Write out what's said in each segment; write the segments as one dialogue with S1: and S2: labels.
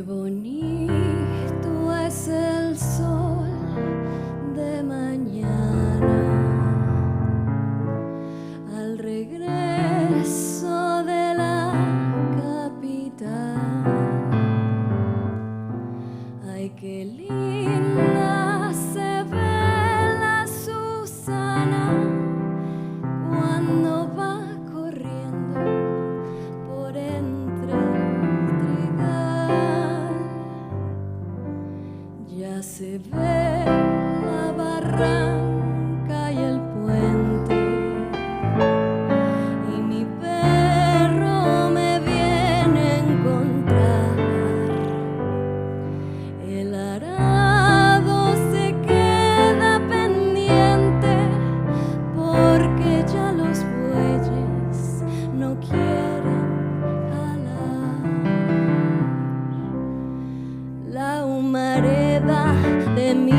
S1: Qué bonito es el sol de mañana al regreso de la capital. Ay, qué linda se ve la Susana cuando va corriendo por entre el trigal. Ya se ve la barranca y el puente, y mi perro me viene a encontrar. El arado se queda pendiente porque ya los bueyes no quieren jalar. La humareda de mi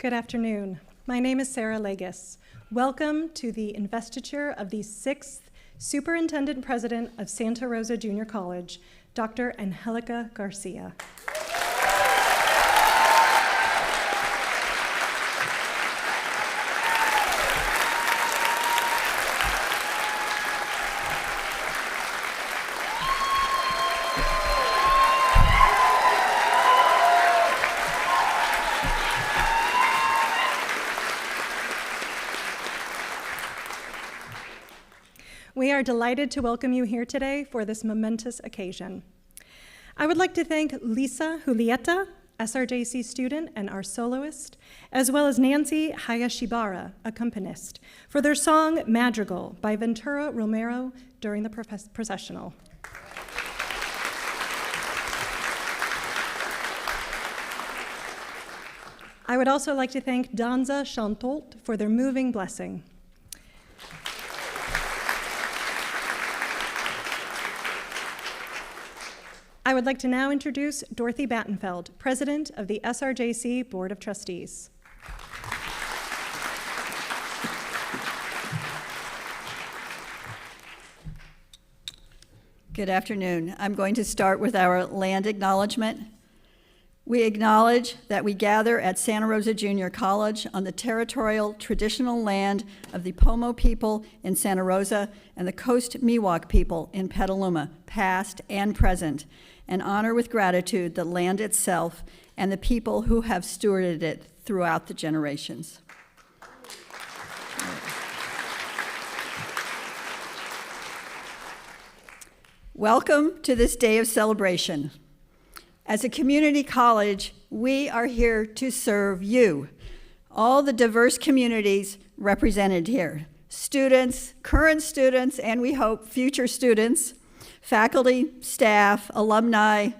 S2: Good afternoon. My name is Sarah Legis. Welcome to the investiture of the 6th Superintendent President of Santa Rosa Junior College, Dr. Angélica Garcia. We are delighted to welcome you here today for this momentous occasion. I would like to thank Lisa Julieta, SRJC student and our soloist, as well as Nancy Hayashibara, accompanist, for their song Madrigal by Ventura Romero during the processional. I would also like to thank Danza Chantault for their moving blessing. I would like to now introduce Dorothy Battenfeld, President of the SRJC Board of Trustees.
S3: Good afternoon. I'm going to start with our land acknowledgement. We acknowledge that we gather at Santa Rosa Junior College on the territorial traditional land of the Pomo people in Santa Rosa and the Coast Miwok people in Petaluma, past and present, and honor with gratitude the land itself and the people who have stewarded it throughout the generations. Welcome to this day of celebration. As a community college, we are here to serve you, all the diverse communities represented here, students, current students, and we hope future students, faculty, staff, alumni,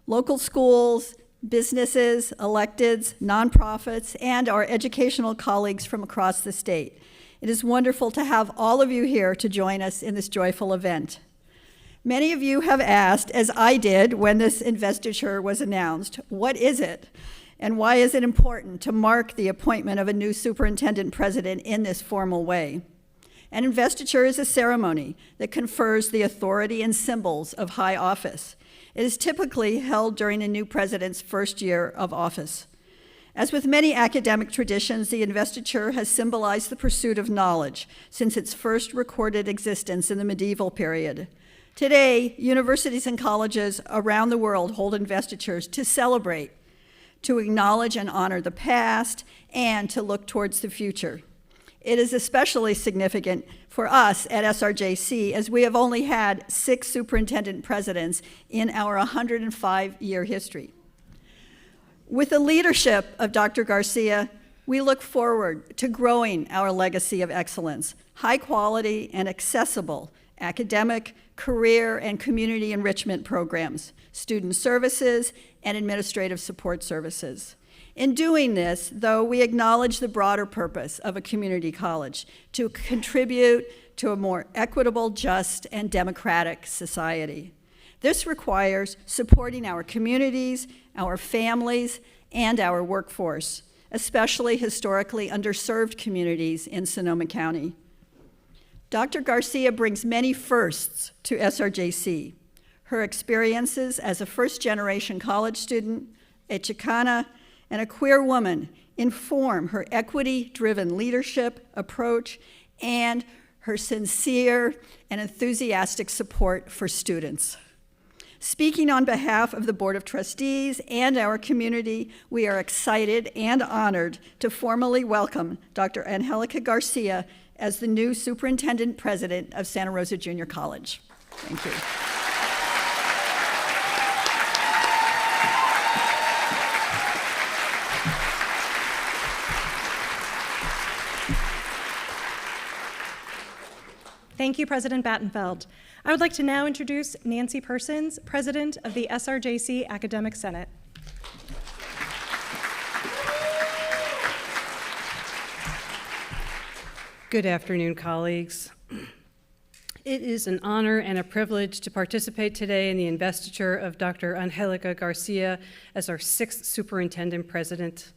S3: local schools, businesses, electeds, nonprofits, and our educational colleagues from across the state. It is wonderful to have all of you here to join us in this joyful event. Many of you have asked, as I did when this investiture was announced, what is it? And why is it important to mark the appointment of a new superintendent president in this formal way? An investiture is a ceremony that confers the authority and symbols of high office. It is typically held during a new president's first year of office. As with many academic traditions, the investiture has symbolized the pursuit of knowledge since its first recorded existence in the medieval period. Today, universities and colleges around the world hold investitures to celebrate, to acknowledge and honor the past, and to look towards the future. It is especially significant for us at SRJC as we have only had 6 superintendent presidents in our 105-year history. With the leadership of Dr. Garcia, we look forward to growing our legacy of excellence, high quality and accessible academic, career, and community enrichment programs, student services, and administrative support services. In doing this, though, we acknowledge the broader purpose of a community college to contribute to a more equitable, just, and democratic society. This requires supporting our communities, our families, and our workforce, especially historically underserved communities in Sonoma County. Dr. Garcia brings many firsts to SRJC. Her experiences as a first-generation college student, a Chicana, and a queer woman inform her equity-driven leadership approach and her sincere and enthusiastic support for students. Speaking on behalf of the Board of Trustees and our community, we are excited and honored to formally welcome Dr. Angélica Garcia as the new Superintendent President of Santa Rosa Junior College. Thank you.
S2: Thank you, President Battenfeld. I would like to now introduce Nancy Persons, President of the SRJC Academic Senate.
S4: Good afternoon, colleagues. It is an honor and a privilege to participate today in the investiture of Dr. Angélica Garcia as our 6th Superintendent President.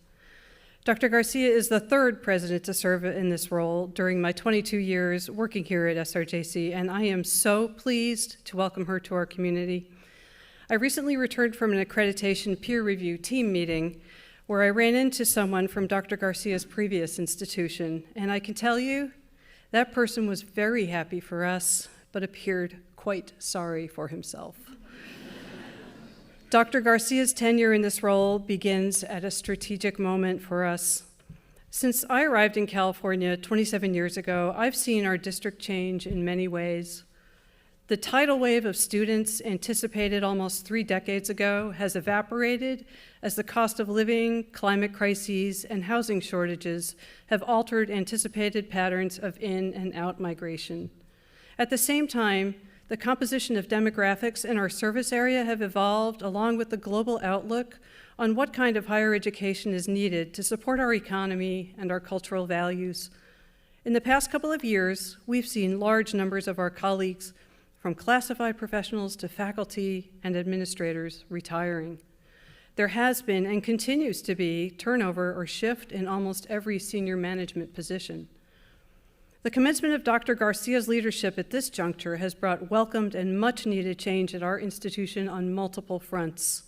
S4: Dr. Garcia is the third president to serve in this role during my 22 years working here at SRJC, and I am so pleased to welcome her to our community. I recently returned from an accreditation peer review team meeting where I ran into someone from Dr. Garcia's previous institution, and I can tell you that person was very happy for us, but appeared quite sorry for himself. Dr. Garcia's tenure in this role begins at a strategic moment for us. Since I arrived in California 27 years ago, I've seen our district change in many ways. The tidal wave of students anticipated almost 3 decades ago has evaporated as the cost of living, climate crises, and housing shortages have altered anticipated patterns of in and out migration. At the same time, the composition of demographics in our service area have evolved along with the global outlook on what kind of higher education is needed to support our economy and our cultural values. In the past couple of years, we've seen large numbers of our colleagues, from classified professionals to faculty and administrators, retiring. There has been and continues to be turnover or shift in almost every senior management position. The commencement of Dr. Garcia's leadership at this juncture has brought welcomed and much needed change at our institution on multiple fronts.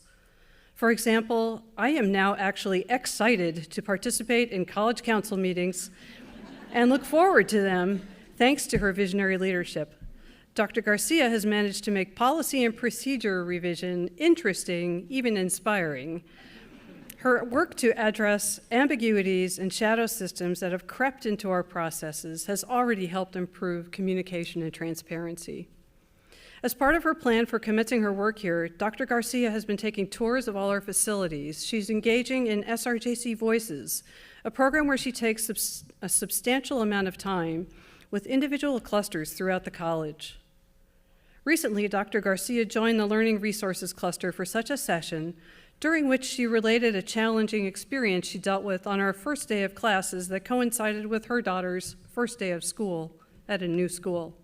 S4: For example, I am now actually excited to participate in college council meetings and look forward to them thanks to her visionary leadership. Dr. Garcia has managed to make policy and procedure revision interesting, even inspiring. Her work to address ambiguities and shadow systems that have crept into our processes has already helped improve communication and transparency. As part of her plan for commencing her work here, Dr. Garcia has been taking tours of all our facilities. She's engaging in SRJC Voices, a program where she takes a substantial amount of time with individual clusters throughout the college. Recently, Dr. Garcia joined the Learning Resources Cluster for such a session, during which she related a challenging experience she dealt with on our first day of classes that coincided with her daughter's first day of school at a new school.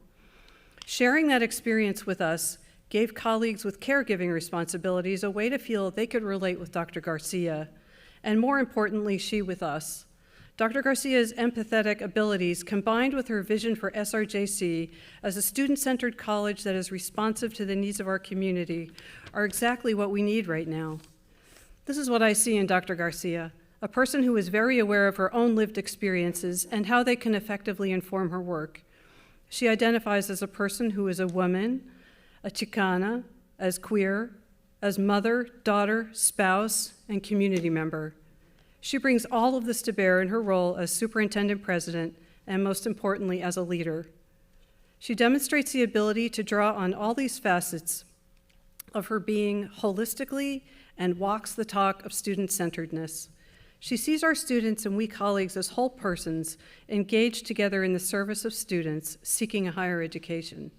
S4: Sharing that experience with us gave colleagues with caregiving responsibilities a way to feel they could relate with Dr. Garcia, and more importantly, she with us. Dr. Garcia's empathetic abilities, combined with her vision for SRJC as a student-centered college that is responsive to the needs of our community, are exactly what we need right now. This is what I see in Dr. Garcia, a person who is very aware of her own lived experiences and how they can effectively inform her work. She identifies as a person who is a woman, a Chicana, as queer, as mother, daughter, spouse, and community member. She brings all of this to bear in her role as superintendent president and, most importantly, as a leader. She demonstrates the ability to draw on all these facets of her being holistically and walks the talk of student-centeredness. She sees our students and we colleagues as whole persons engaged together in the service of students seeking a higher education.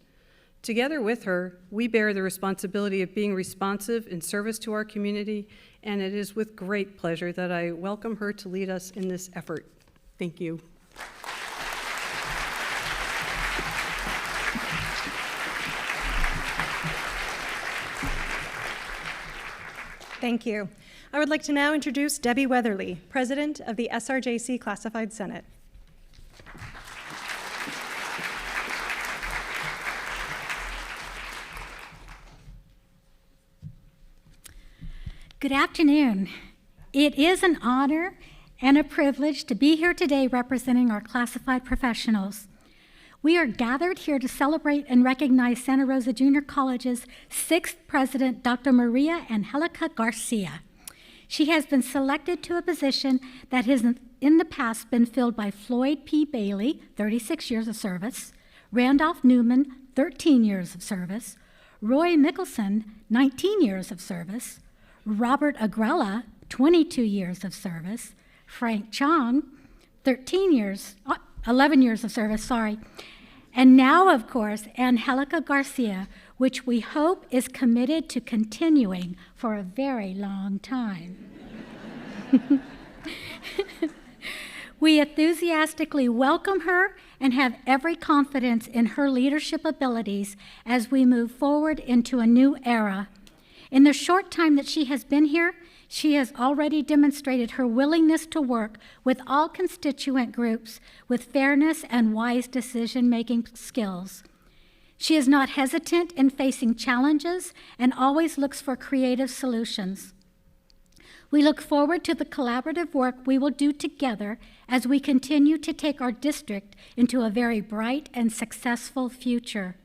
S4: Together with her, we bear the responsibility of being responsive in service to our community, and it is with great pleasure that I welcome her to lead us in this effort. Thank you.
S2: Thank you. I would like to now introduce Debbie Weatherly, President of the SRJC Classified Senate.
S5: Good afternoon. It is an honor and a privilege to be here today representing our classified professionals. We are gathered here to celebrate and recognize Santa Rosa Junior College's 6th president, Dr. Maria Angélica Garcia. She has been selected to a position that has in the past been filled by Floyd P. Bailey, 36 years of service, Randolph Newman, 13 years of service, Roy Mickelson, 19 years of service, Robert Agrella, 22 years of service, Frank Chong, 11 years of service, and now, of course, Angélica Garcia, which we hope is committed to continuing for a very long time. We enthusiastically welcome her and have every confidence in her leadership abilities as we move forward into a new era. In the short time that she has been here, she has already demonstrated her willingness to work with all constituent groups with fairness and wise decision-making skills. She is not hesitant in facing challenges and always looks for creative solutions. We look forward to the collaborative work we will do together as we continue to take our district into a very bright and successful future.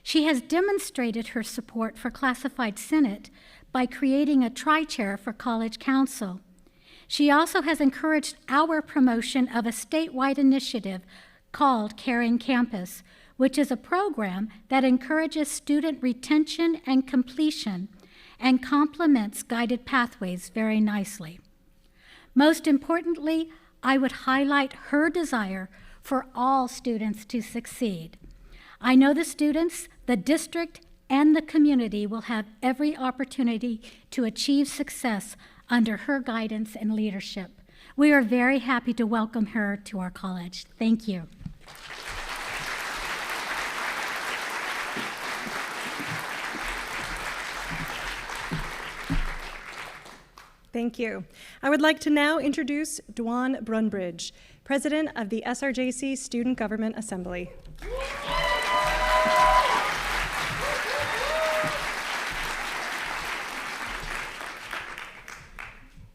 S5: She has demonstrated her support for Classified Senate by creating a tri-chair for College Council. She also has encouraged our promotion of a statewide initiative called Caring Campus, which is a program that encourages student retention and completion and complements guided pathways very nicely. Most importantly, I would highlight her desire for all students to succeed. I know the students, the district, and the community will have every opportunity to achieve success under her guidance and leadership. We are very happy to welcome her to our college. Thank you.
S2: Thank you. I would like to now introduce Dwan Brunbridge, President of the SRJC Student Government Assembly.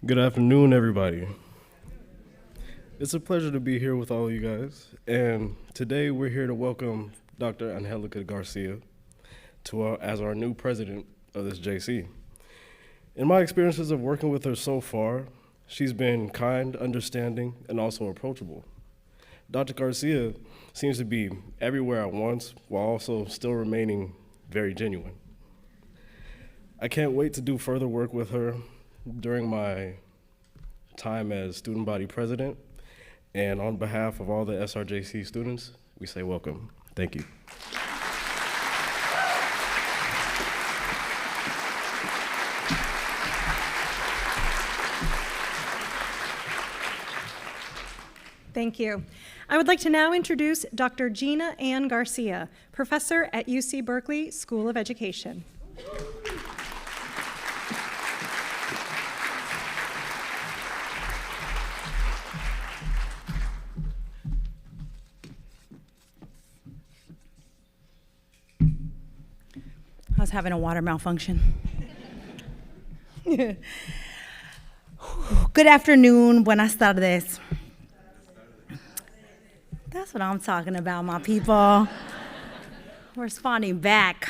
S6: Good afternoon, everybody. It's a pleasure to be here with all of you guys. And today we're here to welcome Dr. Angélica Garcia as our new president of this JC. In my experiences of working with her so far, she's been kind, understanding, and also approachable. Dr. Garcia seems to be everywhere at once while also still remaining very genuine. I can't wait to do further work with her during my time as student body president, and on behalf of all the SRJC students, we say welcome. Thank you.
S2: Thank you. I would like to now introduce Dr. Gina Ann Garcia, professor at UC Berkeley School of Education.
S7: I was having a water malfunction. Good afternoon, buenas tardes. That's what I'm talking about, my people. We're responding back.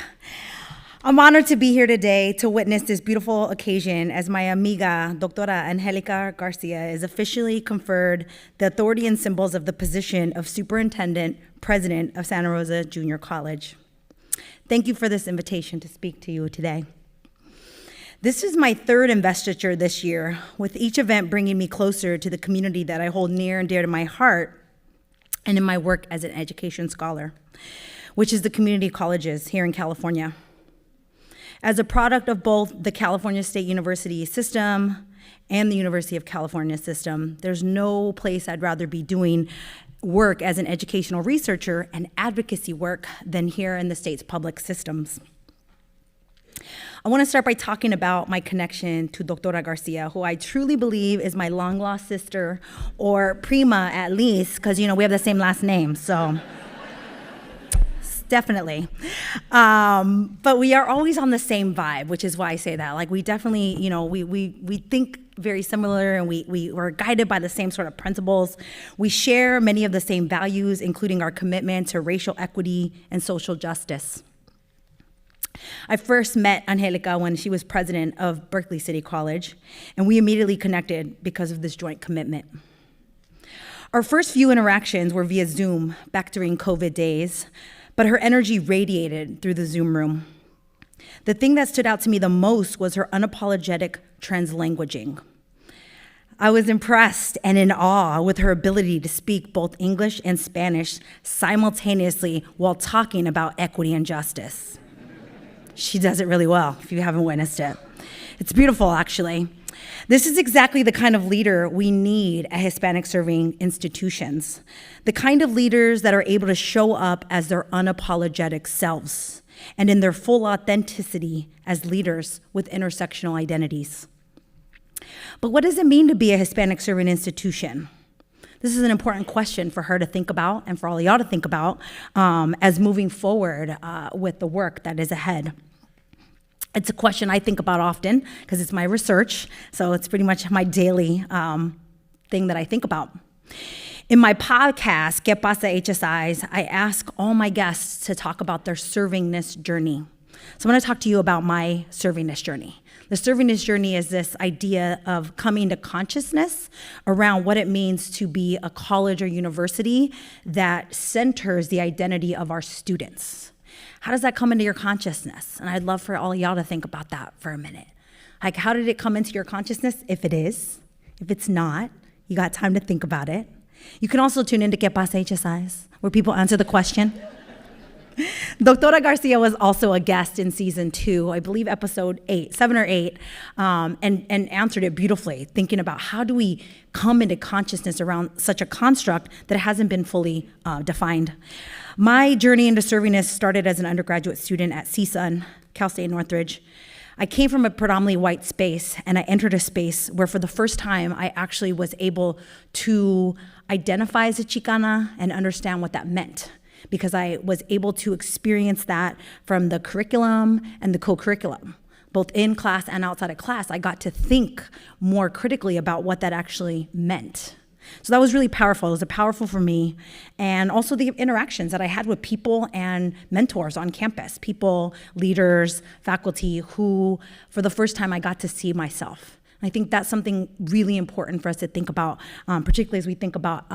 S7: I'm honored to be here today to witness this beautiful occasion as my amiga, Doctora Angélica Garcia, is officially conferred the authority and symbols of the position of Superintendent, President of Santa Rosa Junior College. Thank you for this invitation to speak to you today. This is my third investiture this year, with each event bringing me closer to the community that I hold near and dear to my heart and in my work as an education scholar, which is the community colleges here in California. As a product of both the California State University system and the University of California system, there's no place I'd rather be doing work as an educational researcher and advocacy work than here in the state's public systems. I want to start by talking about my connection to Doctora Garcia, who I truly believe is my long-lost sister, or prima at least, because, we have the same last name, so definitely. But we are always on the same vibe, which is why I say that. Like, we definitely, we think very similar, and we were guided by the same sort of principles. We share many of the same values, including our commitment to racial equity and social justice. I first met Angélica when she was president of Berkeley City College, and we immediately connected because of this joint commitment. Our first few interactions were via Zoom back during COVID days, but her energy radiated through the Zoom room. The thing that stood out to me the most was her unapologetic translanguaging. I was impressed and in awe with her ability to speak both English and Spanish simultaneously while talking about equity and justice. She does it really well, if you haven't witnessed it. It's beautiful, actually. This is exactly the kind of leader we need at Hispanic-serving institutions, the kind of leaders that are able to show up as their unapologetic selves and in their full authenticity as leaders with intersectional identities. But what does it mean to be a Hispanic serving institution? This is an important question for her to think about and for all of y'all to think about as moving forward with the work that is ahead. It's a question I think about often because it's my research, so it's pretty much my daily thing that I think about. In my podcast, ¿Qué pasa HSIs?, I ask all my guests to talk about their servingness journey. So I'm going to talk to you about my servingness journey. The servingness journey is this idea of coming to consciousness around what it means to be a college or university that centers the identity of our students. How does that come into your consciousness? And I'd love for all of y'all to think about that for a minute. Like, how did it come into your consciousness? If it is, if it's not, you got time to think about it. You can also tune into ¿Qué pasa HSIs?, where people answer the question. Doctora Garcia was also a guest in season 2, I believe episode 7 or 8, and answered it beautifully, thinking about how do we come into consciousness around such a construct that hasn't been fully defined. My journey into servingness started as an undergraduate student at CSUN, Cal State Northridge. I came from a predominantly white space, and I entered a space where for the first time I actually was able to identify as a Chicana and understand what that meant, because I was able to experience that from the curriculum and the co-curriculum. Both in class and outside of class, I got to think more critically about what that actually meant. So that was really powerful. It was powerful for me. And also the interactions that I had with people and mentors on campus, people, leaders, faculty, who for the first time I got to see myself. I think that's something really important for us to think about, particularly as we think about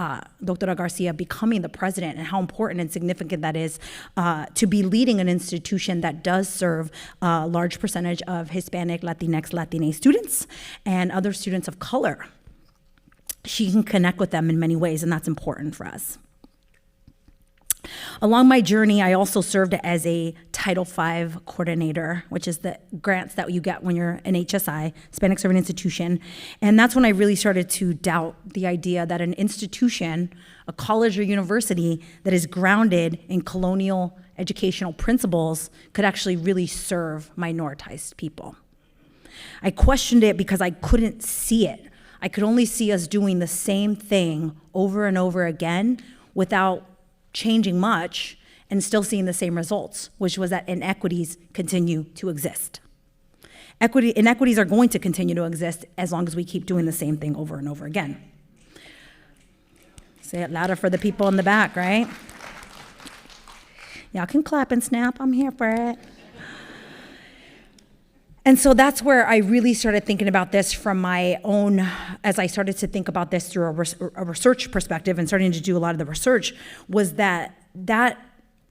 S7: Doctora Garcia becoming the president and how important and significant that is to be leading an institution that does serve a large percentage of Hispanic, Latinx, Latine students and other students of color. She can connect with them in many ways, and that's important for us. Along my journey, I also served as a Title V coordinator, which is the grants that you get when you're an HSI, Hispanic Serving Institution. And that's when I really started to doubt the idea that an institution, a college or university that is grounded in colonial educational principles could actually really serve minoritized people. I questioned it because I couldn't see it. I could only see us doing the same thing over and over again without changing much and still seeing the same results, which was that inequities continue to exist. Inequities are going to continue to exist as long as we keep doing the same thing over and over again. Say it louder for the people in the back, right? Y'all can clap and snap, I'm here for it. And so that's where I really started thinking about this from my own, as I started to think about this through a research perspective and starting to do a lot of the research, was that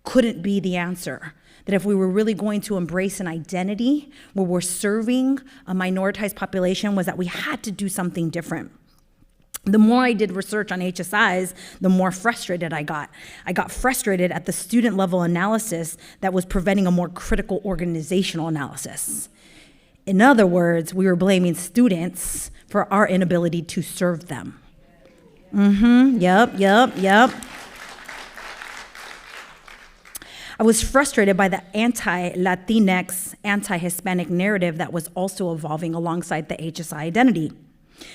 S7: couldn't be the answer. That if we were really going to embrace an identity where we're serving a minoritized population, was that we had to do something different. The more I did research on HSIs, the more frustrated I got. I got frustrated at the student level analysis that was preventing a more critical organizational analysis. In other words, we were blaming students for our inability to serve them. Yep. I was frustrated by the anti-Latinx, anti-Hispanic narrative that was also evolving alongside the HSI identity.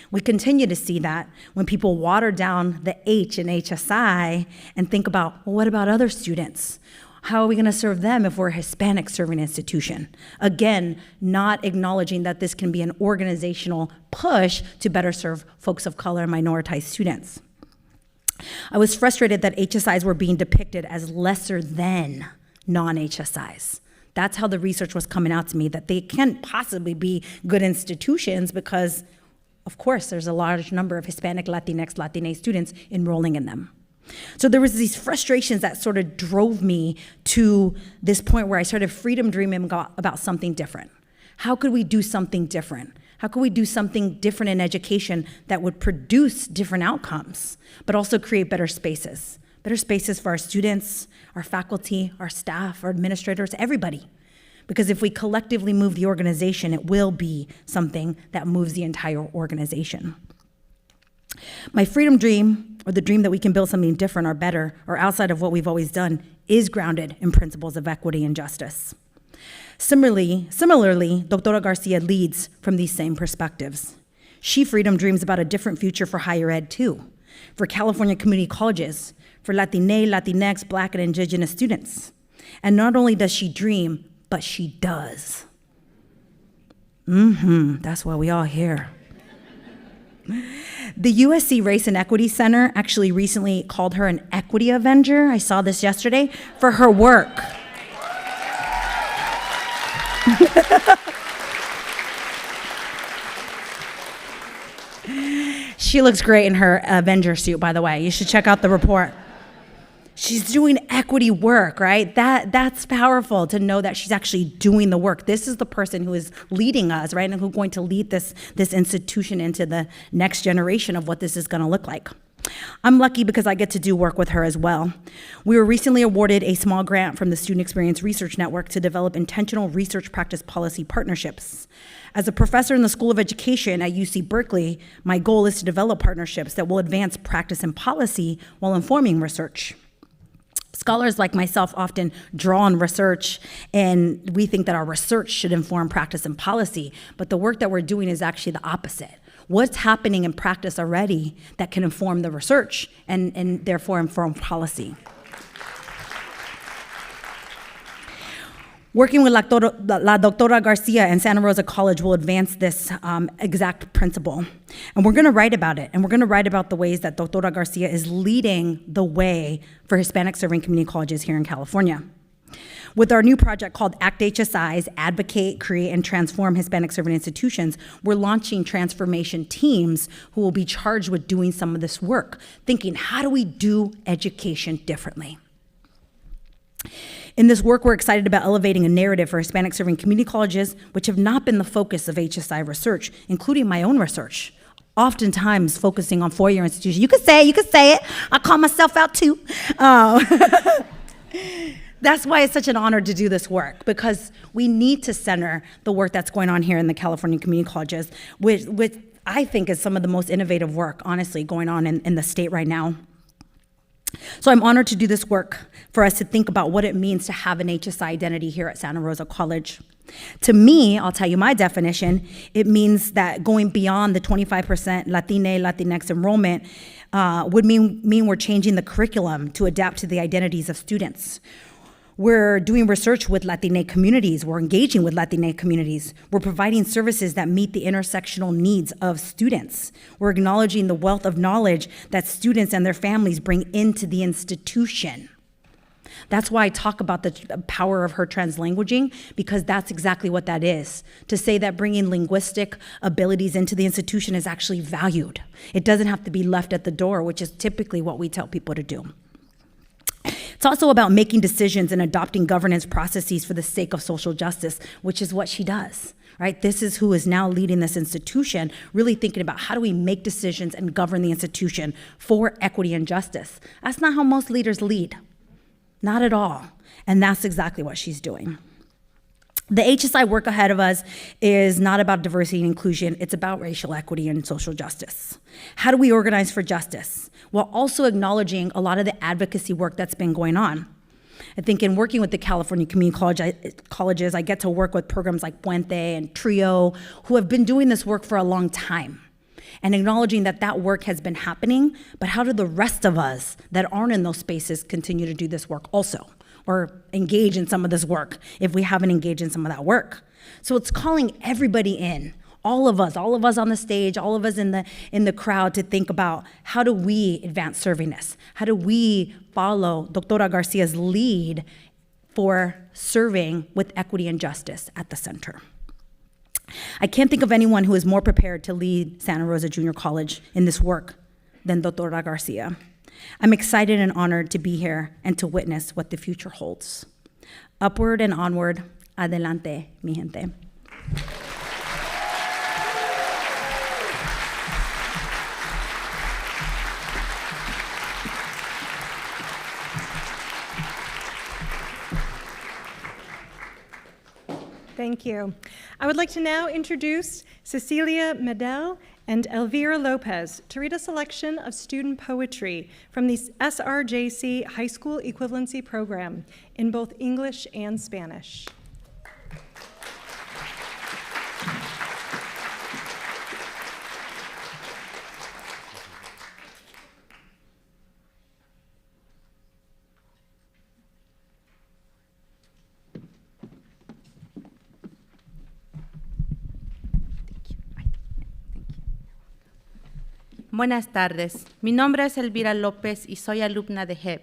S7: We continue to see that when people water down the H in HSI and think about, well, what about other students? How are we going to serve them if we're a Hispanic serving institution? Again, not acknowledging that this can be an organizational push to better serve folks of color and minoritized students. I was frustrated that HSIs were being depicted as lesser than non-HSIs. That's how the research was coming out to me, that they can't possibly be good institutions because, of course, there's a large number of Hispanic, Latinx, Latine students enrolling in them. So there was these frustrations that sort of drove me to this point where I started freedom dreaming about something different. How could we do something different? How could we do something different in education that would produce different outcomes, but also create better spaces for our students, our faculty, our staff, our administrators, everybody. Because if we collectively move the organization, it will be something that moves the entire organization. My freedom dream, or the dream that we can build something different or better or outside of what we've always done, is grounded in principles of equity and justice. Similarly, Doctora Garcia leads from these same perspectives. She, Freedom, dreams about a different future for higher ed, too, for California community colleges, for Latine, Latinx, Black, and Indigenous students. And not only does she dream, but she does. That's why we all here. The USC Race and Equity Center actually recently called her an equity avenger. I saw this yesterday for her work. She looks great in her Avenger suit, by the way. You should check out the report. She's doing equity work, right? That's powerful to know that she's actually doing the work. This is the person who is leading us, right? And who's going to lead this institution into the next generation of what this is gonna look like. I'm lucky because I get to do work with her as well. We were recently awarded a small grant from the Student Experience Research Network to develop intentional research practice policy partnerships. As a professor in the School of Education at UC Berkeley, my goal is to develop partnerships that will advance practice and policy while informing research. Scholars like myself often draw on research, and we think that our research should inform practice and policy, but the work that we're doing is actually the opposite. What's happening in practice already that can inform the research and therefore inform policy? Working with La Doctora Garcia and Santa Rosa College will advance this exact principle. And we're gonna write about it, and we're gonna write about the ways that Doctora Garcia is leading the way for Hispanic serving community colleges here in California. With our new project called ACT HSIs, Advocate, Create, and Transform Hispanic Serving Institutions, we're launching transformation teams who will be charged with doing some of this work, thinking, how do we do education differently? In this work, we're excited about elevating a narrative for Hispanic serving community colleges, which have not been the focus of HSI research, including my own research, oftentimes focusing on four-year institutions. You could say it. I call myself out too. That's why it's such an honor to do this work, because we need to center the work that's going on here in the California community colleges, which I think is some of the most innovative work, honestly, going on in the state right now. So I'm honored to do this work for us to think about what it means to have an HSI identity here at Santa Rosa College. To me, I'll tell you my definition, it means that going beyond the 25% Latinx enrollment would mean we're changing the curriculum to adapt to the identities of students. We're doing research with Latinx communities. We're engaging with Latinx communities. We're providing services that meet the intersectional needs of students. We're acknowledging the wealth of knowledge that students and their families bring into the institution. That's why I talk about the power of her translanguaging, because that's exactly what that is. To say that bringing linguistic abilities into the institution is actually valued. It doesn't have to be left at the door, which is typically what we tell people to do. It's also about making decisions and adopting governance processes for the sake of social justice, which is what she does, right? This is who is now leading this institution, really thinking about how do we make decisions and govern the institution for equity and justice. That's not how most leaders lead, not at all. And that's exactly what she's doing. The HSI work ahead of us is not about diversity and inclusion, it's about racial equity and social justice. How do we organize for justice, while also acknowledging a lot of the advocacy work that's been going on? I think in working with the California community colleges, I get to work with programs like Puente and Trio, who have been doing this work for a long time, and acknowledging that that work has been happening, but how do the rest of us that aren't in those spaces continue to do this work also? Or engage in some of this work if we haven't engaged in some of that work. So it's calling everybody in, all of us on the stage, all of us in the crowd, to think about how do we advance servingness? How do we follow Doctora Garcia's lead for serving with equity and justice at the center? I can't think of anyone who is more prepared to lead Santa Rosa Junior College in this work than Doctora Garcia. I'm excited and honored to be here and to witness what the future holds. Upward and onward, adelante, mi gente.
S2: Thank you. I would like to now introduce Cecilia Medel and Elvira Lopez to read a selection of student poetry from the SRJC High School Equivalency Program in both English and Spanish.
S8: Buenas tardes. Mi nombre es Elvira López y soy alumna de JEP.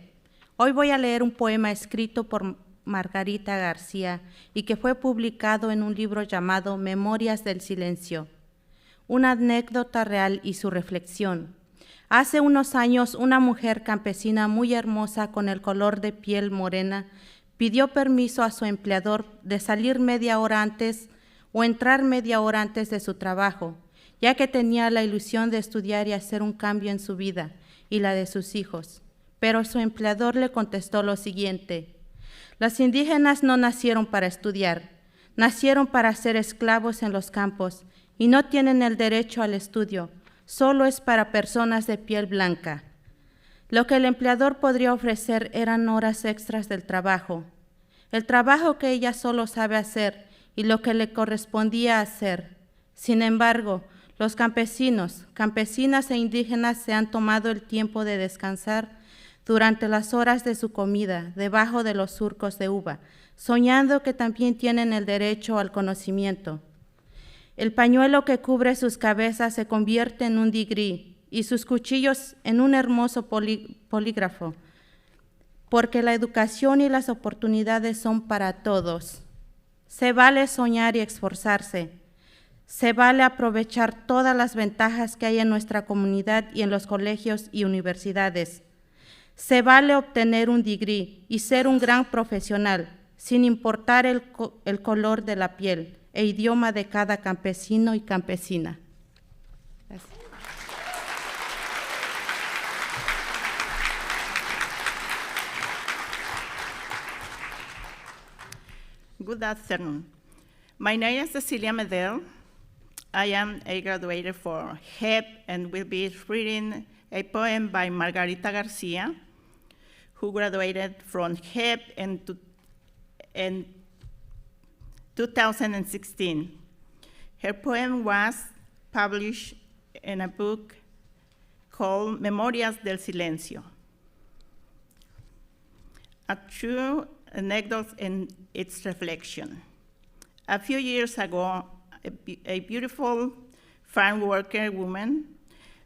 S8: Hoy voy a leer un poema escrito por Margarita Garcia y que fue publicado en un libro llamado Memorias del Silencio. Una anécdota real y su reflexión. Hace unos años, una mujer campesina muy hermosa con el color de piel morena pidió permiso a su empleador de salir media hora antes o entrar media hora antes de su trabajo, ya que tenía la ilusión de estudiar y hacer un cambio en su vida y la de sus hijos. Pero su empleador le contestó lo siguiente: los indígenas no nacieron para estudiar, nacieron para ser esclavos en los campos y no tienen el derecho al estudio, solo es para personas de piel blanca. Lo que el empleador podría ofrecer eran horas extras del trabajo, el trabajo que ella solo sabe hacer y lo que le correspondía hacer. Sin embargo, los campesinos, campesinas e indígenas se han tomado el tiempo de descansar durante las horas de su comida, debajo de los surcos de uva, soñando que también tienen el derecho al conocimiento. El pañuelo que cubre sus cabezas se convierte en un digrí y sus cuchillos en un hermoso polígrafo, porque la educación y las oportunidades son para todos. Se vale soñar y esforzarse. Se vale aprovechar todas las ventajas que hay en nuestra comunidad y en los colegios y universidades. Se vale obtener un degree y ser un gran profesional, sin importar el color de la piel e idioma de cada campesino y campesina. Gracias.
S9: Good afternoon. My name is Cecilia Medel. I am a graduate for JEP and will be reading a poem by Margarita Garcia, who graduated from JEP in 2016. Her poem was published in a book called Memorias del Silencio. A true anecdote in its reflection. A few years ago, a beautiful farm worker woman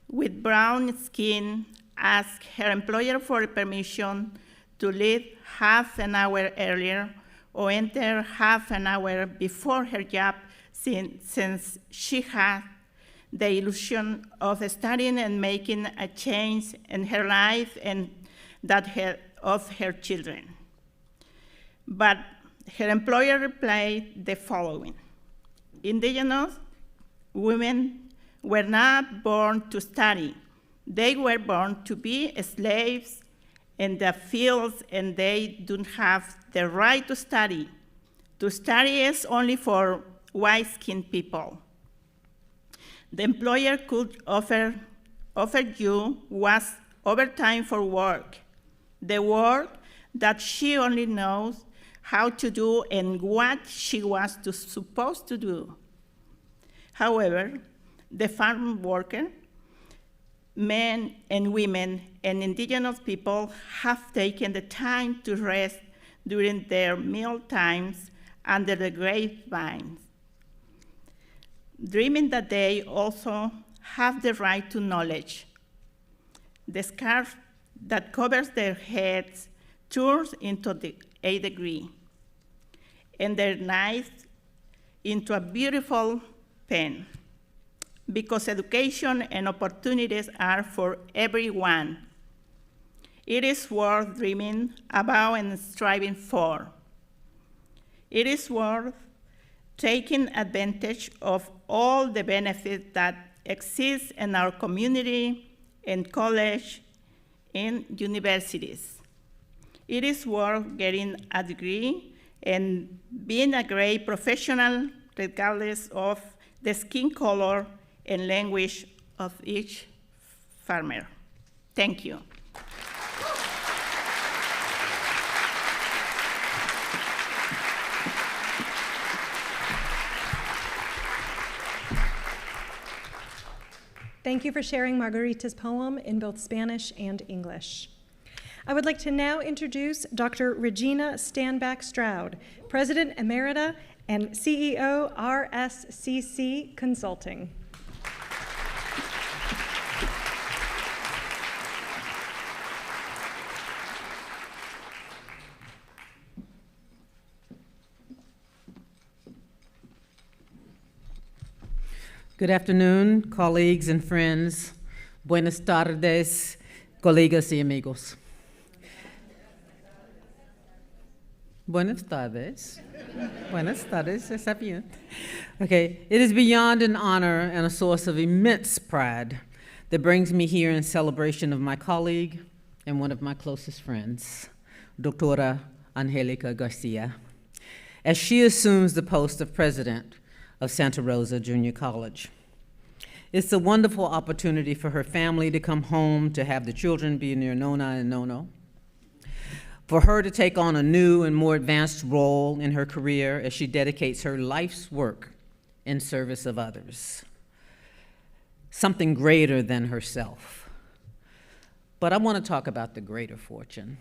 S9: with brown skin asked her employer for permission to leave half an hour earlier or enter half an hour before her job, since she had the illusion of studying and making a change in her life and that of her children. But her employer replied the following: indigenous women were not born to study. They were born to be slaves in the fields, and they don't have the right to study. To study is only for white-skinned people. The employer could offer you was overtime for work, the work that she only knows how to do and what she was supposed to do. However, the farm worker, men and women and indigenous people have taken the time to rest during their meal times under the grapevines, dreaming that they also have the right to knowledge. The scarf that covers their heads turns into a degree, and their knife into a beautiful pen, because education and opportunities are for everyone. It is worth dreaming about and striving for. It is worth taking advantage of all the benefits that exist in our community, in college, in universities. It is worth getting a degree and being a great professional regardless of the skin color and language of each farmer. Thank you.
S2: Thank you for sharing Margarita's poem in both Spanish and English. I would like to now introduce Dr. Regina Standback Stroud, President Emerita and CEO, RSCC Consulting.
S10: Good afternoon, colleagues and friends. Buenas tardes, colegas y amigos. Buenas tardes. Buenas tardes, está bien. Okay, it is beyond an honor and a source of immense pride that brings me here in celebration of my colleague and one of my closest friends, Doctora Angélica Garcia, as she assumes the post of president of Santa Rosa Junior College. It's a wonderful opportunity for her family to come home, to have the children be near Nona and Nono, for her to take on a new and more advanced role in her career as she dedicates her life's work in service of others, something greater than herself. But I want to talk about the greater fortune,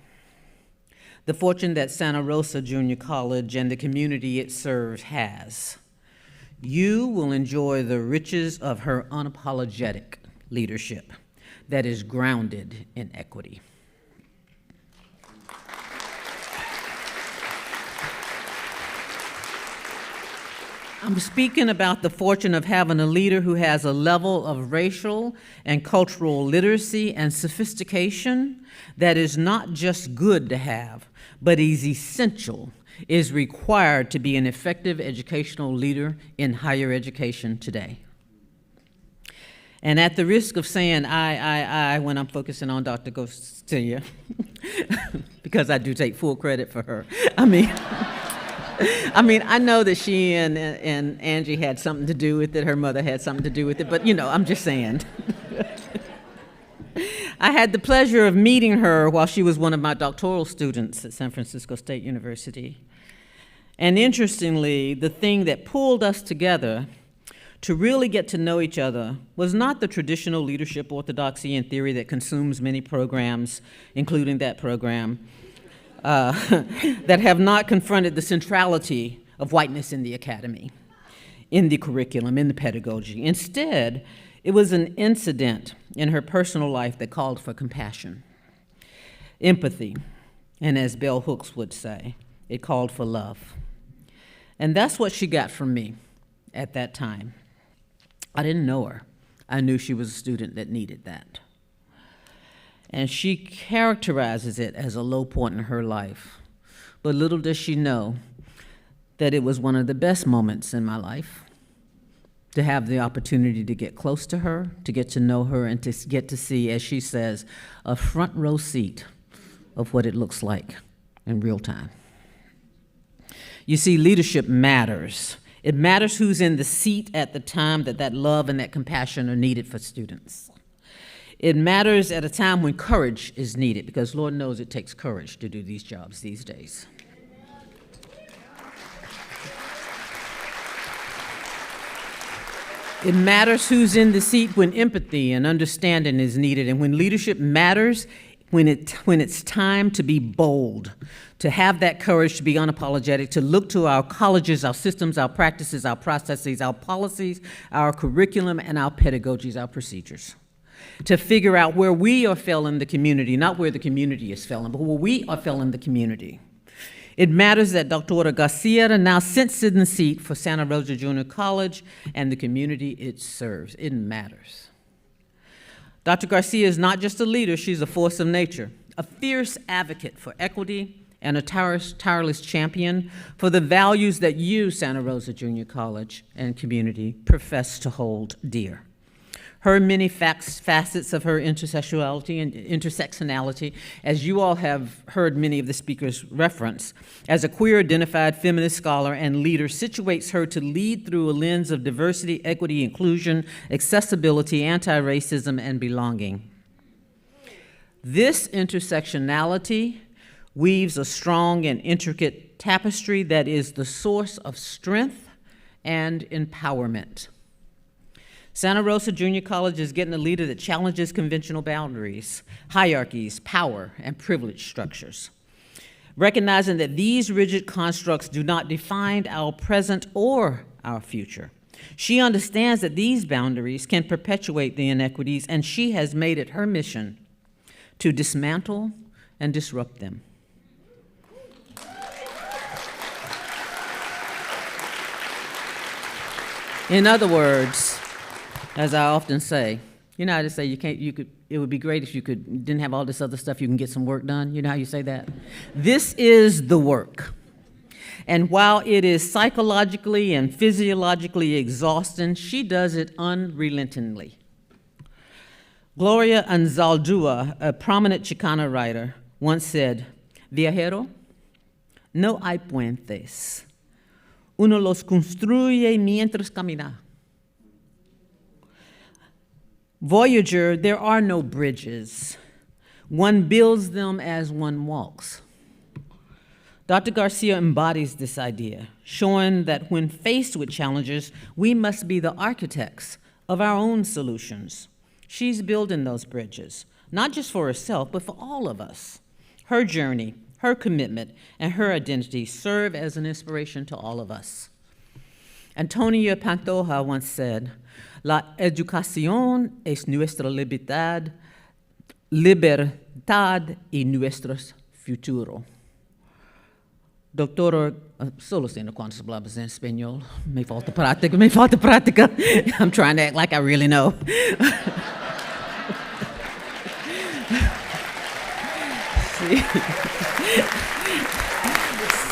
S10: the fortune that Santa Rosa Junior College and the community it serves has. You will enjoy the riches of her unapologetic leadership that is grounded in equity. I'm speaking about the fortune of having a leader who has a level of racial and cultural literacy and sophistication that is not just good to have, but is essential, is required to be an effective educational leader in higher education today. And at the risk of saying I when I'm focusing on Dr. Garcia, because I do take full credit for her, I know that she and Angie had something to do with it, her mother had something to do with it, but I'm just saying. I had the pleasure of meeting her while she was one of my doctoral students at San Francisco State University. And interestingly, the thing that pulled us together to really get to know each other was not the traditional leadership orthodoxy and theory that consumes many programs, including that program, that have not confronted the centrality of whiteness in the academy, in the curriculum, in the pedagogy. Instead, it was an incident in her personal life that called for compassion, empathy, and as Bell Hooks would say, it called for love. And that's what she got from me at that time. I didn't know her. I knew she was a student that needed that. And she characterizes it as a low point in her life. But little does she know that it was one of the best moments in my life, to have the opportunity to get close to her, to get to know her, and to get to see, as she says, a front row seat of what it looks like in real time. You see, leadership matters. It matters who's in the seat at the time that love and that compassion are needed for students. It matters at a time when courage is needed, because Lord knows it takes courage to do these jobs these days. It matters who's in the seat when empathy and understanding is needed, and when leadership matters, when it's time to be bold, to have that courage to be unapologetic, to look to our colleges, our systems, our practices, our processes, our policies, our curriculum, and our pedagogies, our procedures, to figure out where we are failing the community, not where the community is failing, but where we are failing the community. It matters that Dr. Garcia now sits in the seat for Santa Rosa Junior College and the community it serves. It matters. Dr. Garcia is not just a leader, she's a force of nature, a fierce advocate for equity and a tireless champion for the values that you, Santa Rosa Junior College and community, profess to hold dear. Her many facets of her intersectionality and intersectionality, as you all have heard many of the speakers reference, as a queer-identified feminist scholar and leader, situates her to lead through a lens of diversity, equity, inclusion, accessibility, anti-racism, and belonging. This intersectionality weaves a strong and intricate tapestry that is the source of strength and empowerment. Santa Rosa Junior College is getting a leader that challenges conventional boundaries, hierarchies, power, and privilege structures, recognizing that these rigid constructs do not define our present or our future. She understands that these boundaries can perpetuate the inequities, and she has made it her mission to dismantle and disrupt them. In other words, As I often say, you know how to say it would be great if you didn't have all this other stuff, you can get some work done. You know how you say that? This is the work. And while it is psychologically and physiologically exhausting, she does it unrelentingly. Gloria Anzaldúa, a prominent Chicana writer, once said, "Viajero, no hay puentes. Uno los construye mientras camina." Voyager, there are no bridges. One builds them as one walks. Dr. Garcia embodies this idea, showing that when faced with challenges, we must be the architects of our own solutions. She's building those bridges, not just for herself, but for all of us. Her journey, her commitment, and her identity serve as an inspiration to all of us. Antonia Pantoja once said, "La educación es nuestra libertad y nuestro futuro." Doctora, solo siendo cuantas palabras en español, me falta práctica. I'm trying to act like I really know.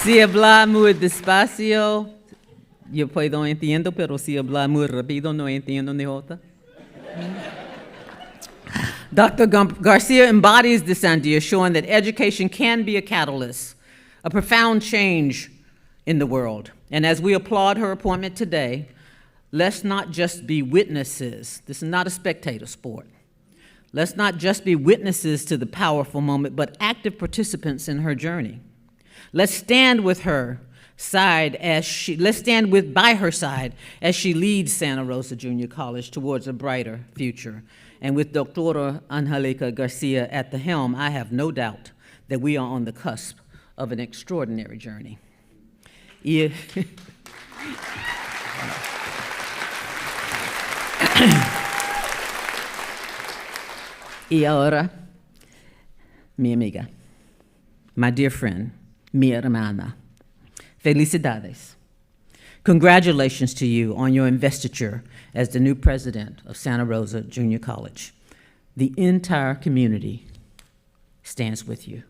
S10: Si habla muy despacio, yo puedo entiendo, pero si habla muy rápido, no entiendo ni jota. Dr. Garcia embodies this idea, showing that education can be a catalyst, a profound change in the world. And as we applaud her appointment today, let's not just be witnesses. This is not a spectator sport. Let's not just be witnesses to the powerful moment, but active participants in her journey. Let's stand with her side by her side as she leads Santa Rosa Junior College towards a brighter future. And with Dr. Angélica Garcia at the helm, I have no doubt that we are on the cusp of an extraordinary journey. Y ahora, mi amiga, my dear friend, mi hermana, felicidades. Congratulations to you on your investiture as the new president of Santa Rosa Junior College. The entire community stands with you.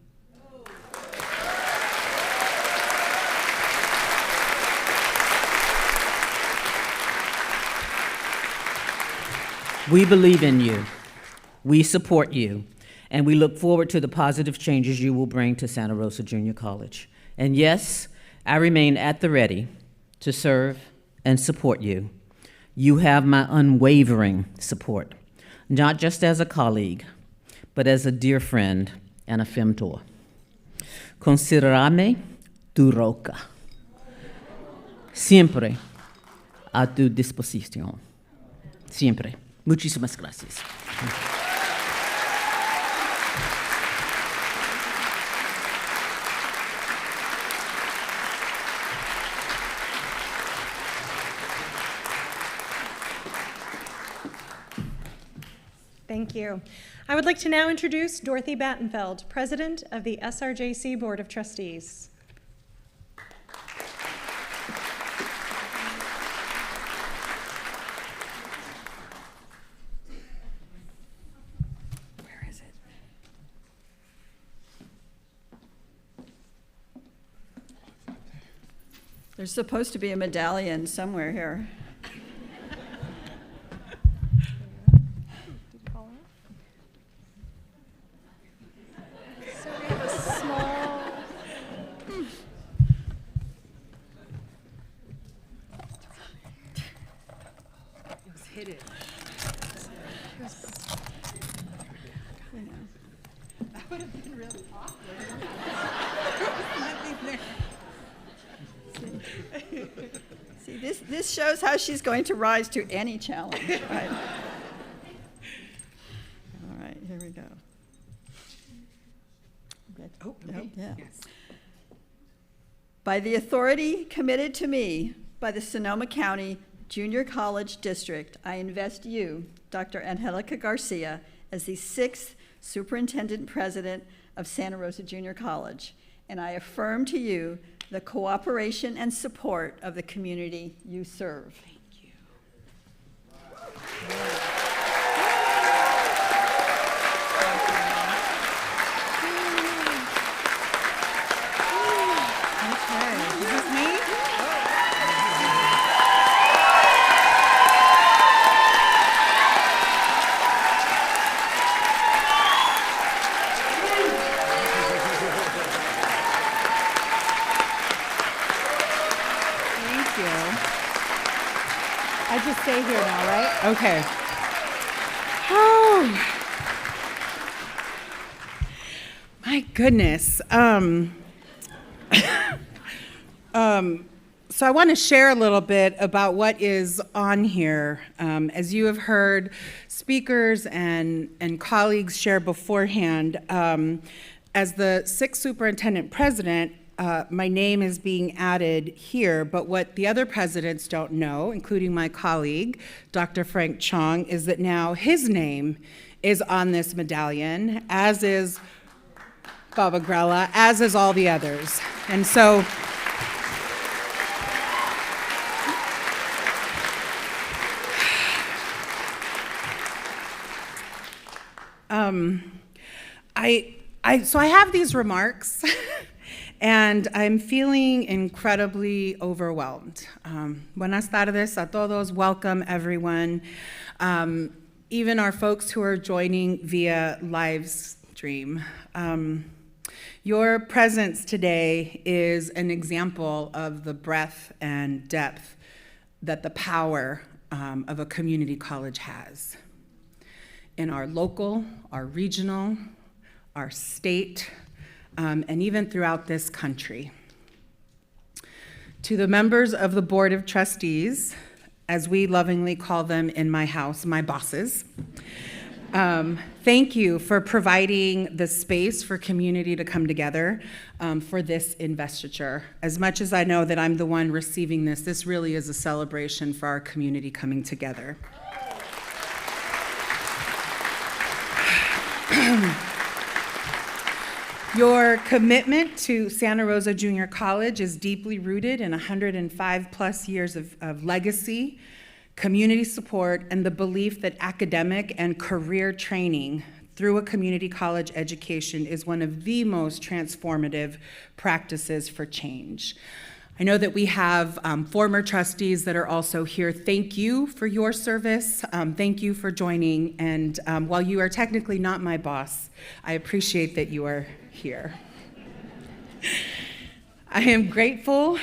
S10: We believe in you, we support you, and we look forward to the positive changes you will bring to Santa Rosa Junior College. And yes, I remain at the ready to serve and support you. You have my unwavering support, not just as a colleague, but as a dear friend and a femtor. Considerame tu roca, siempre a tu disposición, siempre. Muchísimas gracias.
S2: Thank you. I would like to now introduce Dorothy Battenfeld, President of the SRJC Board of Trustees.
S3: There's supposed to be a medallion somewhere here.
S2: So we have a small...
S10: It was hidden. That would have been really awkward.
S3: See, this shows how she's going to rise to any challenge, right? All right, here we go.
S10: Oh,
S3: Nope, yeah. Yes. By the authority committed to me by the Sonoma County Junior College District, I invest you, Dr. Angélica Garcia, as the 6th Superintendent President of Santa Rosa Junior College, and I affirm to you the cooperation and support of the community you serve.
S10: Thank you.
S11: Is this me? Thank you.
S8: I just stay here now, right?
S11: Okay. Oh. My goodness. So I want to share a little bit about what is on here. As you have heard speakers and colleagues share beforehand, as the 6th Superintendent President, my name is being added here, but what the other presidents don't know, including my colleague, Dr. Frank Chong, is that now his name is on this medallion, as is Baba Grella, as is all the others. And so, I have these remarks, and I'm feeling incredibly overwhelmed. Buenas tardes a todos, welcome everyone, even our folks who are joining via live stream. Your presence today is an example of the breadth and depth that the power of a community college has. In our local, our regional, our state, and even throughout this country. To the members of the Board of Trustees, as we lovingly call them in my house, my bosses, thank you for providing the space for community to come together for this investiture. As much as I know that I'm the one receiving this, this really is a celebration for our community coming together. Your commitment to Santa Rosa Junior College is deeply rooted in 105 plus years of legacy, community support, and the belief that academic and career training through a community college education is one of the most transformative practices for change. I know that we have former trustees that are also here. Thank you for your service. Thank you for joining. And while you are technically not my boss, I appreciate that you are here. I am grateful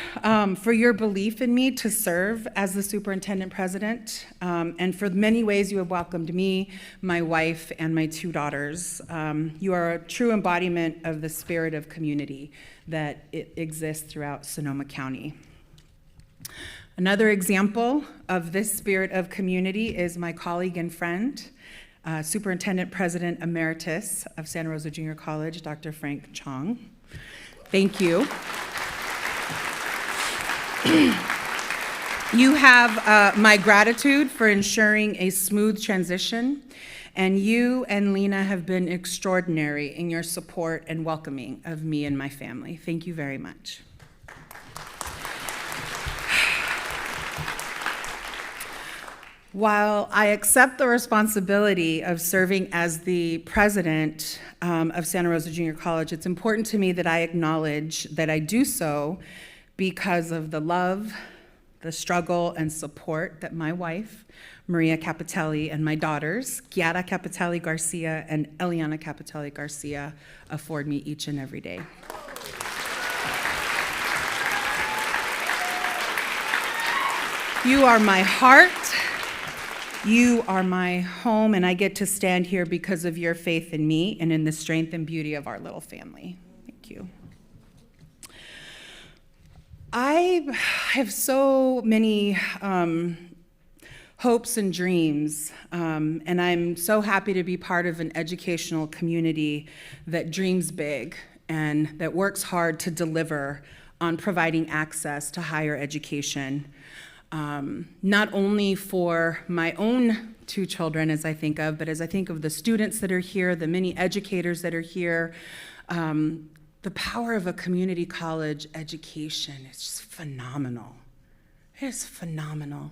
S11: for your belief in me to serve as the superintendent president, and for the many ways you have welcomed me, my wife, and my 2 daughters. You are a true embodiment of the spirit of community that exists throughout Sonoma County. Another example of this spirit of community is my colleague and friend, Superintendent President Emeritus of Santa Rosa Junior College, Dr. Frank Chong. Thank you. You have my gratitude for ensuring a smooth transition, and you and Lena have been extraordinary in your support and welcoming of me and my family. Thank you very much. While I accept the responsibility of serving as the president of Santa Rosa Junior College, it's important to me that I acknowledge that I do so because of the love, the struggle, and support that my wife, Maria Capitelli, and my daughters, Chiara Capitelli Garcia and Eliana Capitelli Garcia, afford me each and every day. You are my heart. You are my home, and I get to stand here because of your faith in me and in the strength and beauty of our little family. Thank you. I have so many hopes and dreams, and I'm so happy to be part of an educational community that dreams big and that works hard to deliver on providing access to higher education. Not only for my own 2 children as I think of, but as I think of the students that are here, the many educators that are here. The power of a community college education is just phenomenal. It is phenomenal.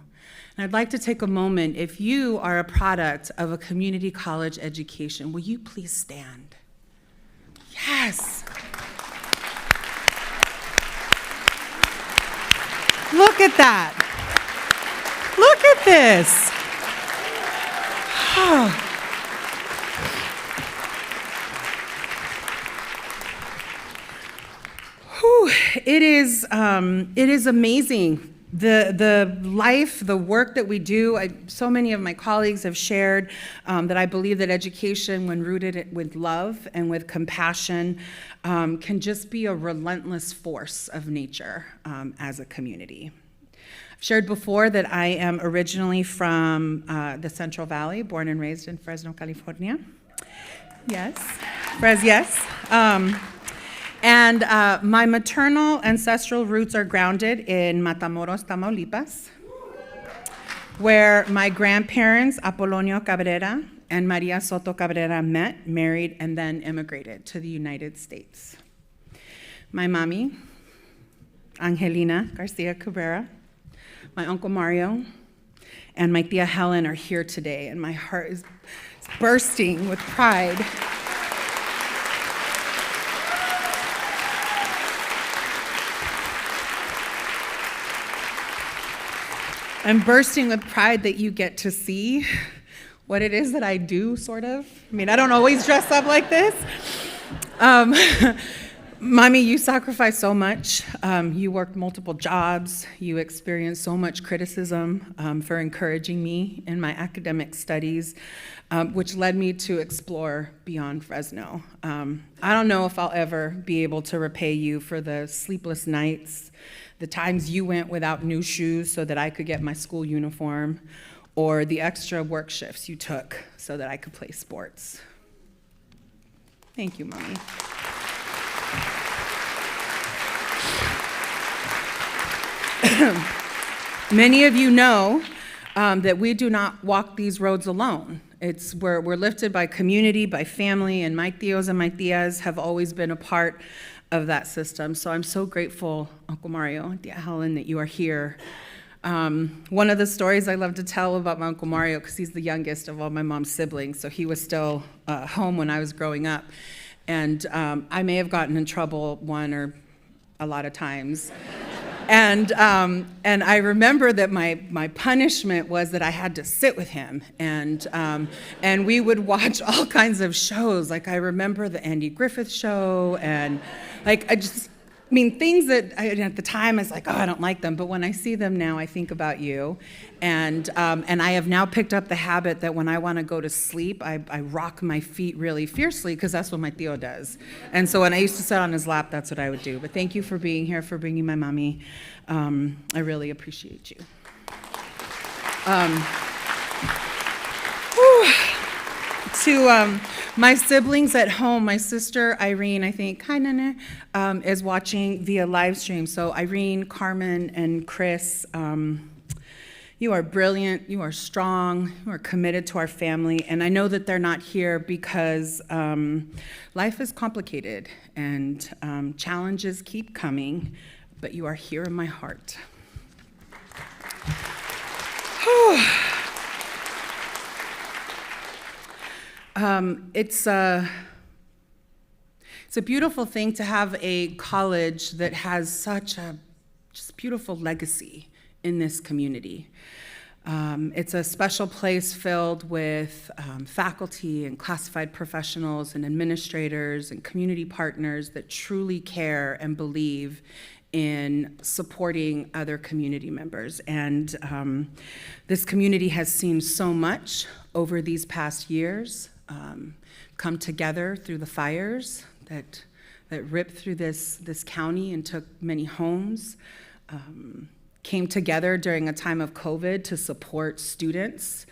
S11: And I'd like to take a moment, if you are a product of a community college education, will you please stand? Yes. Look at that. Look at this. Oh. Whew. It is amazing. The life, the work that we do, so many of my colleagues have shared that I believe that education, when rooted with love and with compassion, can just be a relentless force of nature as a community. I've shared before that I am originally from the Central Valley, born and raised in Fresno, California. Yes, yes. And my maternal ancestral roots are grounded in Matamoros, Tamaulipas, where my grandparents, Apolonio Cabrera and Maria Soto Cabrera, met, married, and then immigrated to the United States. My mommy, Angélica Garcia Cabrera, my Uncle Mario, and my tia Helen are here today, and my heart is bursting with pride. I'm bursting with pride that you get to see what it is that I do, sort of. I mean, I don't always dress up like this. Mommy, you sacrificed so much. You worked multiple jobs. You experienced so much criticism for encouraging me in my academic studies, which led me to explore beyond Fresno. I don't know if I'll ever be able to repay you for the sleepless nights, the times you went without new shoes so that I could get my school uniform, or the extra work shifts you took so that I could play sports. Thank you, Mommy. Many of you know that we do not walk these roads alone. We're lifted by community, by family, and my tios and my tias have always been a part of that system. So I'm so grateful, Uncle Mario and Tia Helen, that you are here. One of the stories I love to tell about my Uncle Mario, because he's the youngest of all my mom's siblings, so he was still home when I was growing up. And I may have gotten in trouble one or a lot of times. And I remember that my punishment was that I had to sit with him, and we would watch all kinds of shows. Like I remember the Andy Griffith Show, and things that at the time I was like, oh, I don't like them. But when I see them now, I think about you, and I have now picked up the habit that when I want to go to sleep, I rock my feet really fiercely because that's what my tío does. And so when I used to sit on his lap, that's what I would do. But thank you for being here, for bringing my mommy. I really appreciate you. To my siblings at home, my sister Irene, I think, hi Nene, is watching via live stream. So Irene, Carmen, and Chris, you are brilliant, you are strong, you are committed to our family, and I know that they're not here because life is complicated and challenges keep coming, but you are here in my heart. It's a beautiful thing to have a college that has such a just beautiful legacy in this community. It's a special place filled with faculty and classified professionals and administrators and community partners that truly care and believe in supporting other community members. And this community has seen so much over these past years come together through the fires that ripped through this county and took many homes, came together during a time of COVID to support students,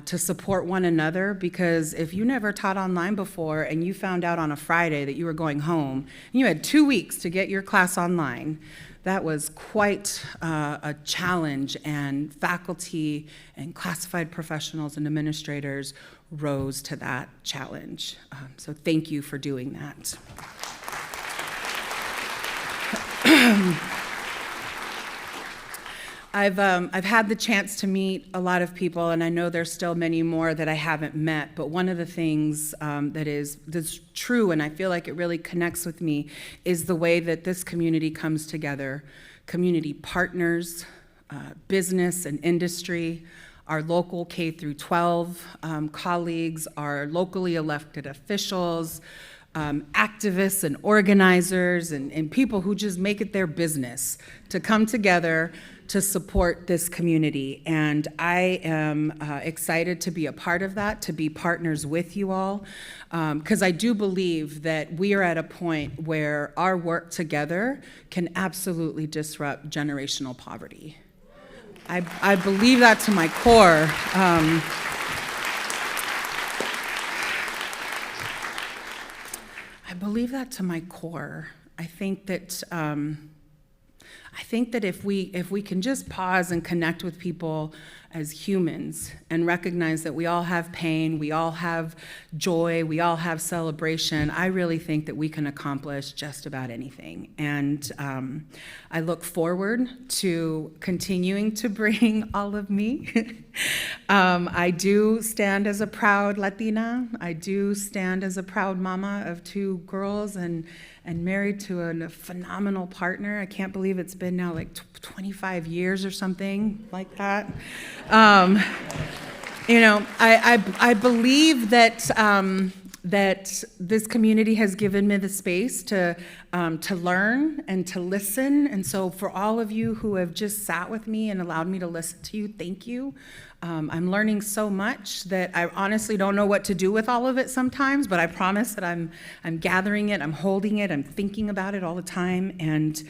S11: to support one another, because if you never taught online before and you found out on a Friday that you were going home, and you had 2 weeks to get your class online, that was quite a challenge, and faculty and classified professionals and administrators rose to that challenge. So thank you for doing that. I've had the chance to meet a lot of people, and I know there's still many more that I haven't met, but one of the things that's true, and I feel like it really connects with me, is the way that this community comes together. Community partners, business and industry, our local K through 12 colleagues, our locally elected officials, activists and organizers, and people who just make it their business to come together to support this community. And I am excited to be a part of that, to be partners with you all, because I do believe that we are at a point where our work together can absolutely disrupt generational poverty. I believe that to my core. I believe that to my core. I think that if we can just pause and connect with people as humans and recognize that we all have pain, we all have joy, we all have celebration, I really think that we can accomplish just about anything. And I look forward to continuing to bring all of me. I do stand as a proud Latina. I do stand as a proud mama of 2 girls and married to a phenomenal partner. I can't believe it's been now like 25 years or something like that. I believe that that this community has given me the space to learn and to listen. And so for all of you who have just sat with me and allowed me to listen to you, thank you. I'm learning so much that I honestly don't know what to do with all of it sometimes, but I promise that I'm gathering it, I'm holding it, I'm thinking about it all the time. And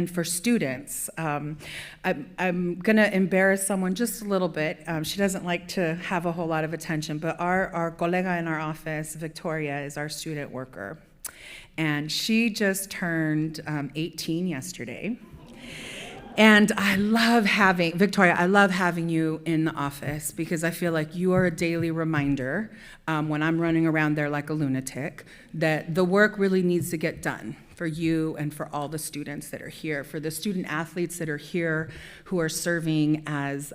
S11: for students, I'm gonna embarrass someone just a little bit. She doesn't like to have a whole lot of attention, but our colega in our office, Victoria, is our student worker. And she just turned 18 yesterday. And I love having, Victoria, I love having you in the office because I feel like you are a daily reminder when I'm running around there like a lunatic that the work really needs to get done for you and for all the students that are here, for the student athletes that are here who are serving as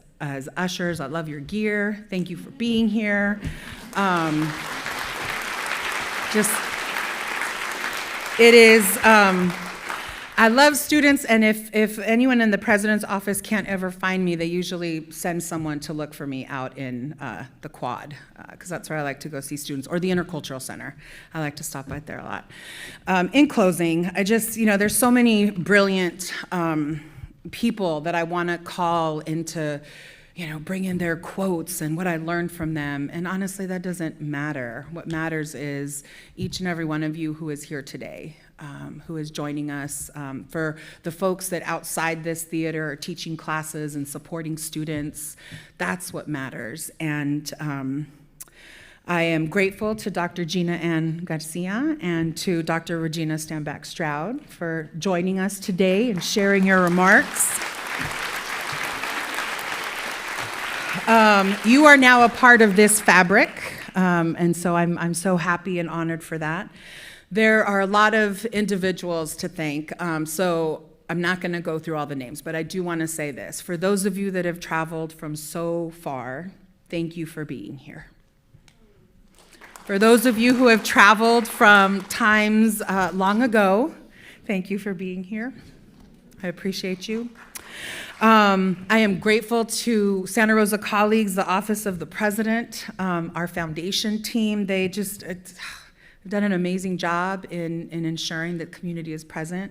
S11: ushers. I love your gear. Thank you for being here. It is, I love students, and if anyone in the president's office can't ever find me, they usually send someone to look for me out in the quad, because that's where I like to go see students, or the Intercultural Center. I like to stop by there a lot. In closing, there's so many brilliant people that I want to call into, bring in their quotes and what I learned from them. And honestly, that doesn't matter. What matters is each and every one of you who is here today, who is joining us. For the folks that outside this theater are teaching classes and supporting students, that's what matters. And I am grateful to Dr. Gina Ann Garcia and to Dr. Regina Stambach-Stroud for joining us today and sharing your remarks. You are now a part of this fabric, and so I'm so happy and honored for that. There are a lot of individuals to thank, so I'm not going to go through all the names, but I do want to say this. For those of you that have traveled from so far, thank you for being here. For those of you who have traveled from times long ago, thank you for being here. I appreciate you. I am grateful to Santa Rosa colleagues, the Office of the President, our foundation team. They just have done an amazing job in ensuring that community is present.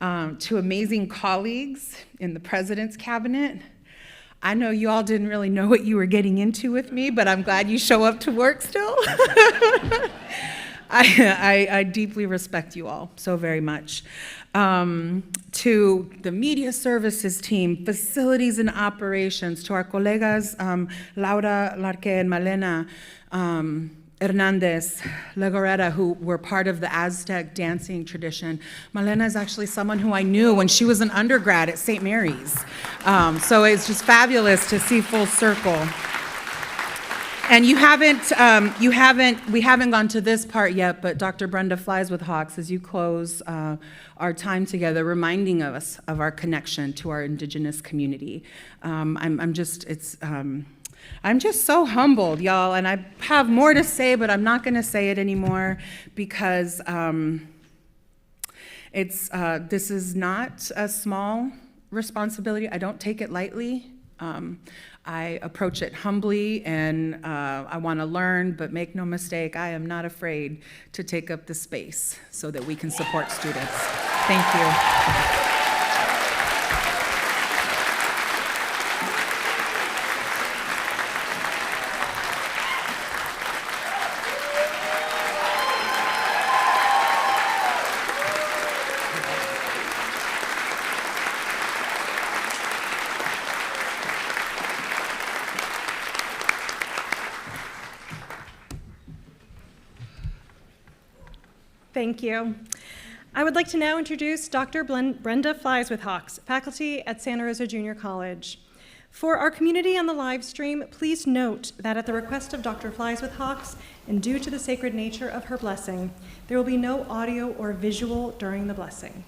S11: To amazing colleagues in the President's Cabinet. I know you all didn't really know what you were getting into with me, but I'm glad you show up to work still. I deeply respect you all so very much. To the media services team, facilities and operations, to our colegas Laura Larque and Malena Hernandez Legoretta, who were part of the Aztec dancing tradition. Malena is actually someone who I knew when she was an undergrad at St. Mary's. So it's just fabulous to see full circle. And we haven't gone to this part yet, but Dr. Brenda Flies with Hawks, as you close our time together, reminding us of our connection to our Indigenous community. I'm just so humbled, y'all, and I have more to say, but I'm not going to say it anymore because this is not a small responsibility. I don't take it lightly. I approach it humbly, and I want to learn, but make no mistake, I am not afraid to take up the space so that we can support students. Thank you.
S2: Thank you. I would like to now introduce Dr. Brenda Flies with Hawks, faculty at Santa Rosa Junior College. For our community on the live stream, please note that at the request of Dr. Flies with Hawks, and due to the sacred nature of her blessing, there will be no audio or visual during the blessing.